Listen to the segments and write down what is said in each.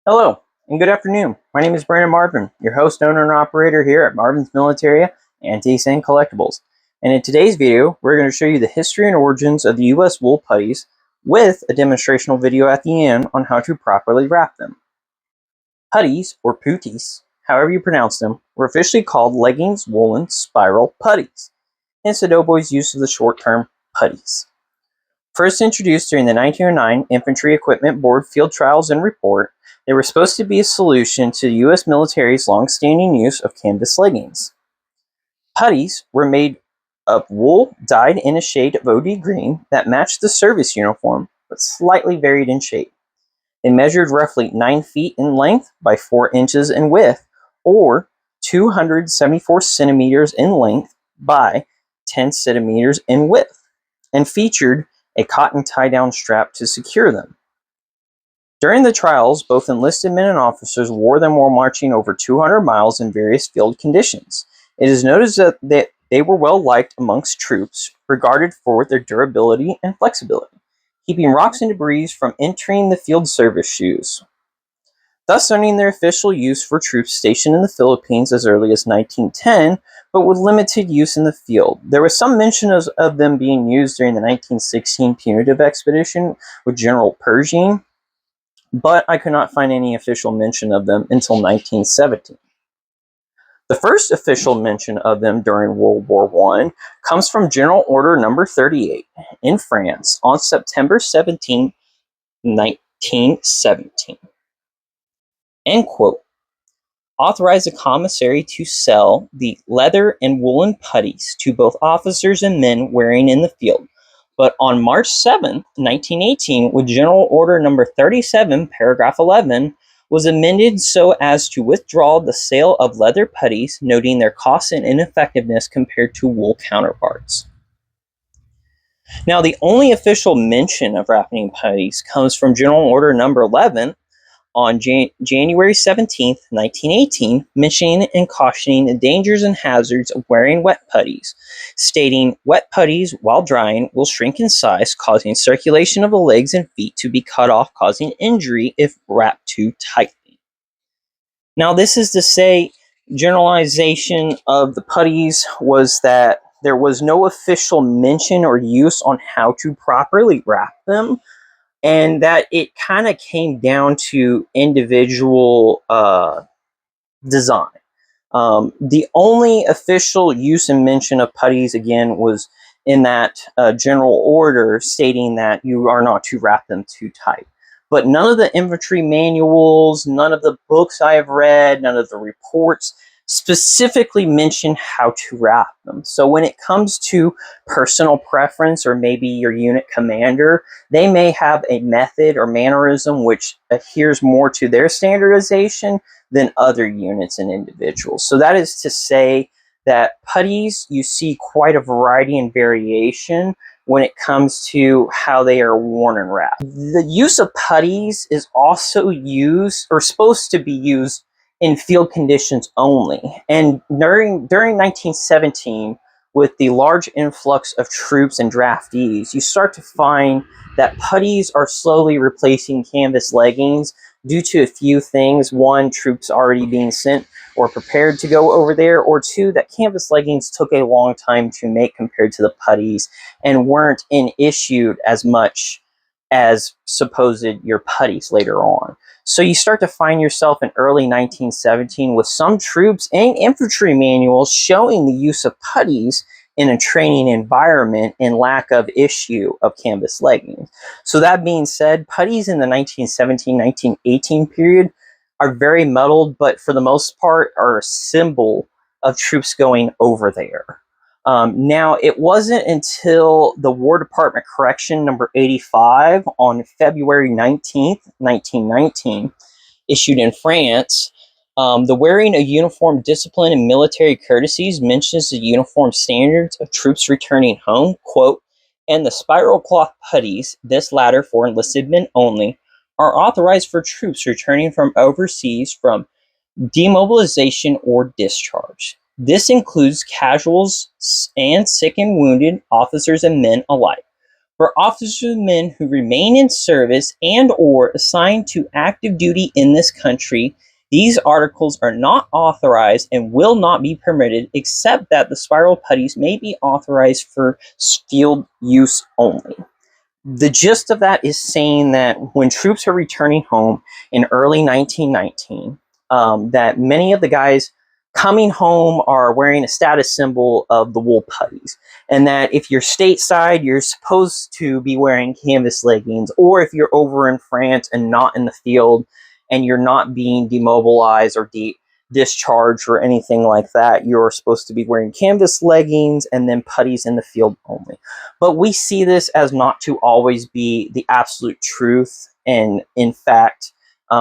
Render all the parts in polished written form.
Hello, and good afternoon. My name is Brandon Marvin, your host, owner, and operator here at Marvin's Military Antiques and Collectibles. And in today's video, we're going to show you the history and origins of the U.S. wool putties with a demonstrational video at the end on how to properly wrap them. Putties, or putties, however you pronounce them, were officially called leggings woolen spiral putties, hence the doughboys' use of the short term putties. First introduced during the 1909 Infantry Equipment Board Field Trials and Report, they were supposed to be a solution to the U.S. military's long-standing use of canvas leggings. Putties were made of wool dyed in a shade of OD green that matched the service uniform, but slightly varied in shape. They measured roughly 9 feet in length by 4 inches in width, or 274 centimeters in length by 10 centimeters in width, and featured a cotton tie-down strap to secure them. During the trials, both enlisted men and officers wore them while marching over 200 miles in various field conditions. It is noted that they were well liked amongst troops, regarded for their durability and flexibility, keeping rocks and debris from entering the field service shoes, thus earning their official use for troops stationed in the Philippines as early as 1910, but with limited use in the field. There was some mention of them being used during the 1916 punitive expedition with General Pershing, but I could not find any official mention of them until 1917. The first official mention of them during World War I comes from General Order No. 38 in France on September 17, 1917. End quote. Authorized a commissary to sell the leather and woolen putties to both officers and men wearing in the field. But on March 7, 1918, with General Order No. 37, paragraph 11, was amended so as to withdraw the sale of leather putties, noting their cost and ineffectiveness compared to wool counterparts. Now, the only official mention of wrapping putties comes from General Order No. 11, on January 17, 1918, mentioning and cautioning the dangers and hazards of wearing wet putties, stating wet putties, while drying, will shrink in size, causing circulation of the legs and feet to be cut off, causing injury if wrapped too tightly. Now, this is to say, generalization of the putties was that there was no official mention or use on how to properly wrap them, and that it kind of came down to individual design. The only official use and mention of putties, again, was in that general order stating that you are not to wrap them too tight. But none of the infantry manuals, none of the books I have read, none of the reports specifically mention how to wrap them. So when it comes to personal preference, or maybe your unit commander, they may have a method or mannerism which adheres more to their standardization than other units and individuals. So that is to say that putties, you see quite a variety and variation when it comes to how they are worn and wrapped. The use of putties is also used, or supposed to be used, in field conditions only. And during 1917, with the large influx of troops and draftees, you start to find that putties are slowly replacing canvas leggings due to a few things. One, troops already being sent or prepared to go over there, or two, that canvas leggings took a long time to make compared to the putties and weren't issued as much as supposed your putties later on. So you start to find yourself in early 1917 with some troops and infantry manuals showing the use of putties in a training environment and lack of issue of canvas leggings. So that being said, putties in the 1917-1918 period are very muddled, but for the most part are a symbol of troops going over there. Now, it wasn't until the War Department Correction number 85 on February 19th, 1919, issued in France, the wearing of uniform discipline and military courtesies mentions the uniform standards of troops returning home, quote, and the spiral cloth putties, this latter for enlisted men only, are authorized for troops returning from overseas from demobilization or discharge. This includes casuals and sick and wounded officers and men alike. For officers and men who remain in service and or assigned to active duty in this country, these articles are not authorized and will not be permitted, except that the spiral putties may be authorized for field use only. The gist of that is saying that when troops are returning home in early 1919, that many of the guys coming home are wearing a status symbol of the wool putties, and that if you're stateside, you're supposed to be wearing canvas leggings, or if you're over in France and not in the field, and you're not being demobilized or discharged or anything like that, you're supposed to be wearing canvas leggings and then putties in the field only. But we see this as not to always be the absolute truth. And in fact,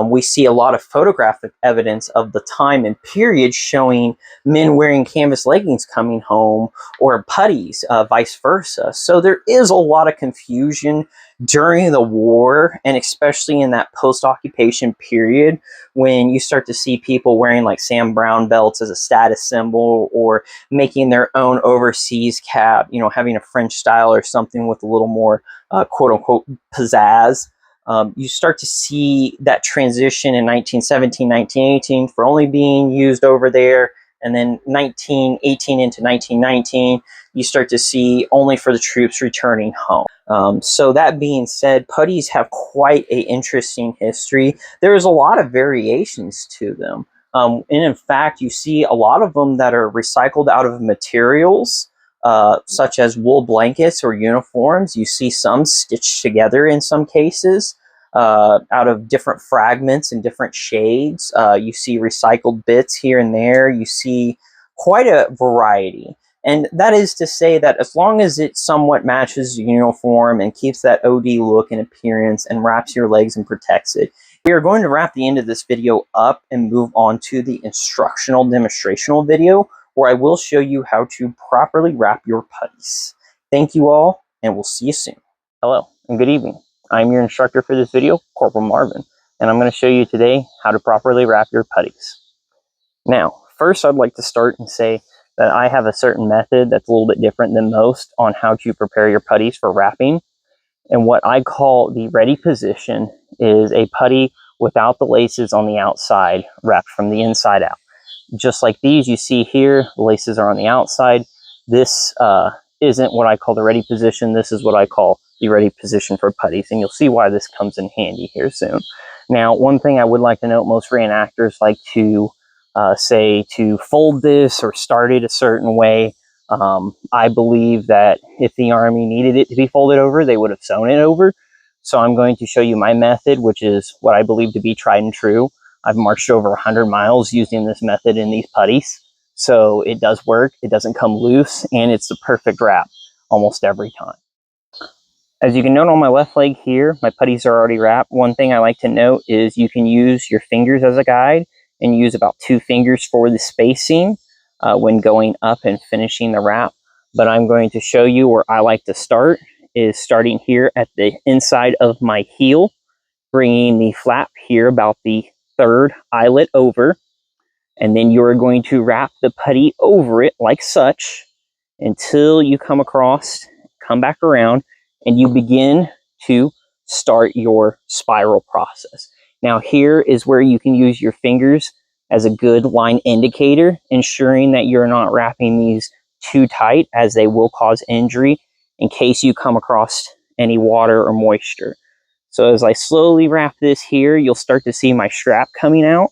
we see a lot of photographic evidence of the time and period showing men wearing canvas leggings coming home or putties, vice versa. So there is a lot of confusion during the war, and especially in that post-occupation period when you start to see people wearing like Sam Brown belts as a status symbol, or making their own overseas cap, you know, having a French style or something with a little more quote unquote pizzazz. You start to see that transition in 1917, 1918 for only being used over there. And then 1918 into 1919, you start to see only for the troops returning home. So that being said, putties have quite an interesting history. There's a lot of variations to them. And in fact, you see a lot of them that are recycled out of materials, such as wool blankets or uniforms. You see some stitched together in some cases, out of different fragments and different shades. You see recycled bits here and there. You see quite a variety. And that is to say that as long as it somewhat matches the uniform and keeps that OD look and appearance and wraps your legs and protects it, we are going to wrap the end of this video up and move on to the instructional demonstrational video, where I will show you how to properly wrap your putties. Thank you all, and we'll see you soon. Hello, and good evening. I'm your instructor for this video, Corporal Marvin, and I'm going to show you today how to properly wrap your putties. Now, first I'd like to start and say that I have a certain method that's a little bit different than most on how to prepare your putties for wrapping. And what I call the ready position is a putty without the laces on the outside, wrapped from the inside out. Just like these you see here, the laces are on the outside. This isn't what I call the ready position. This is what I call the ready position for putties, and you'll see why this comes in handy here soon. Now, one thing I would like to note, most reenactors like to say to fold this or start it a certain way. I believe that if the Army needed it to be folded over, they would have sewn it over. So I'm going to show you my method, which is what I believe to be tried and true. I've marched over 100 miles using this method in these putties. So it does work, it doesn't come loose, and it's the perfect wrap almost every time. As you can note on my left leg here, my putties are already wrapped. One thing I like to note is you can use your fingers as a guide and use about 2 fingers for the spacing when going up and finishing the wrap. But I'm going to show you where I like to start, is starting here at the inside of my heel, bringing the flap here about the 3rd eyelet over, and then you're going to wrap the putty over it like such until you come across, come back around, and you begin to start your spiral process. Now here is where you can use your fingers as a good line indicator, ensuring that you're not wrapping these too tight, as they will cause injury in case you come across any water or moisture. So as I slowly wrap this here, you'll start to see my strap coming out,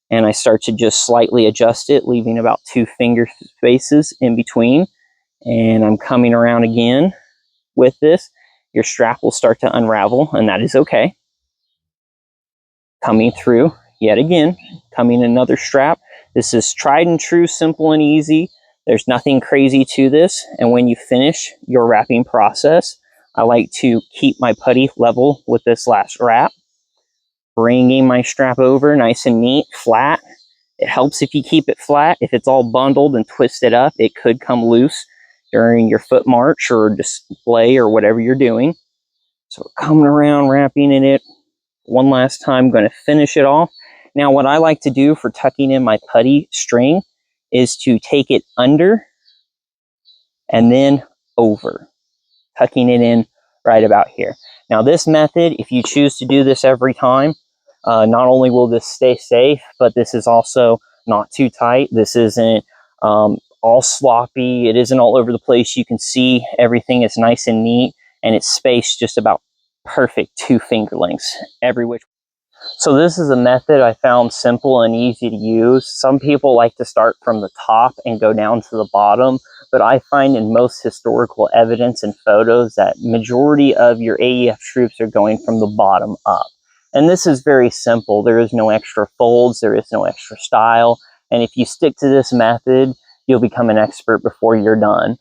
and I start to just slightly adjust it, leaving about 2 finger spaces in between. And I'm coming around again with this. Your strap will start to unravel, and that is okay. Coming through yet again, coming another strap. This is tried and true, simple and easy. There's nothing crazy to this. And when you finish your wrapping process, I like to keep my putty level with this last wrap, bringing my strap over nice and neat, flat. It helps if you keep it flat. If it's all bundled and twisted up, it could come loose during your foot march or display or whatever you're doing. So we're coming around, wrapping in it one last time. Going to finish it off. Now what I like to do for tucking in my putty string is to take it under and then over, tucking it in right about here. Now this method, if you choose to do this every time, not only will this stay safe, but this is also not too tight. This isn't all sloppy. It isn't all over the place. You can see everything is nice and neat, and it's spaced just about perfect 2 finger lengths every which. So this is a method I found simple and easy to use. Some people like to start from the top and go down to the bottom, but I find in most historical evidence and photos that majority of your AEF troops are going from the bottom up. And this is very simple. There is no extra folds, there is no extra style, and if you stick to this method, you'll become an expert before you're done.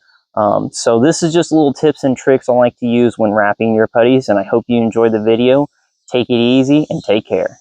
So this is just little tips and tricks I like to use when wrapping your putties, and I hope you enjoy the video. Take it easy and take care.